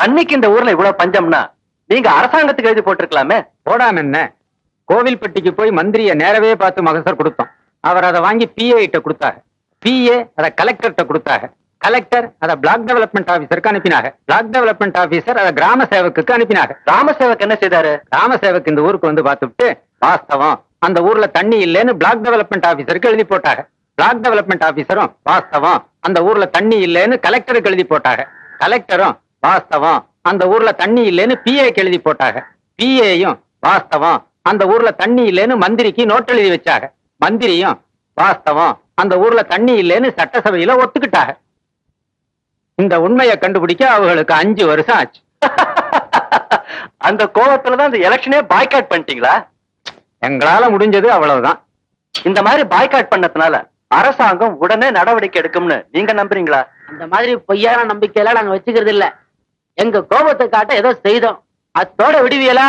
தண்ணிக்கு இந்த ஊர்ல இவ்வளவு பஞ்சம்னா நீங்க அரசாங்கத்துக்கு எழுதி போட்டிருக்கலாமே. போடாம என்ன, கோவில்பட்டிக்கு போய் மந்திரிய நேரவே பார்த்து மகசர் கொடுத்தோம். அவர் அதை வாங்கி பிஏ கிட்ட கொடுத்தாங்க. பிஏ அதை கலெக்டர்கிட்ட கொடுத்தாங்க. கலெக்டர் அதை பிளாக் டெவலப்மெண்ட் ஆபீசருக்கு அனுப்பினாங்க. பிளாக் டெவலப்மெண்ட் ஆபீசர் அதை கிராம சேவக்குக்கு அனுப்பினாங்க. கிராம சேவக் என்ன செய்தாரு? கிராம சேவக் இந்த ஊருக்கு வந்து பார்த்துட்டு, வாஸ்தவம் அந்த ஊர்ல தண்ணி இல்லைன்னு பிளாக் டெவலப்மெண்ட் ஆபீசருக்கு எழுதி போட்டாங்க. பிளாக் டெவலப்மெண்ட் ஆபீசரும் வாஸ்தவம் அந்த ஊர்ல தண்ணி இல்லைன்னு கலெக்டருக்கு எழுதி போட்டாங்க. கலெக்டரும் வாஸ்தவம் அந்த ஊர்ல தண்ணி இல்லைன்னு பிஏக்கு எழுதி போட்டாங்க. பிஏயும் வாஸ்தவம் அந்த ஊர்ல தண்ணி இல்லைன்னு மந்திரிக்கு நோட் எழுதி வச்சாங்க. மந்திரியும் வாஸ்தவம் அந்த ஊர்ல தண்ணி இல்லைன்னு சட்டசபையில ஒத்துக்கிட்டாங்க. இந்த உண்மையை கண்டுபிடிக்க அவங்களுக்கு 5 வருஷம் ஆச்சு. அந்த கோவத்துலதான் இந்த எலெக்ஷனே பாய்காட் பண்ணிட்டீங்களா? எங்களால முடிஞ்சது அவ்வளவுதான். இந்த மாதிரி பாய்காட் பண்ணதுனால அரசாங்கம் உடனே நடவடிக்கை எடுக்கும்னு நீங்க நம்புறீங்களா? அந்த மாதிரி பொய்யான நம்பிக்கையெல்லாம் நாங்க வச்சுக்கிறது இல்ல. எங்க கோபத்தை காட்ட ஏதோ செய்தோம், அத்தோட விடுவியலா?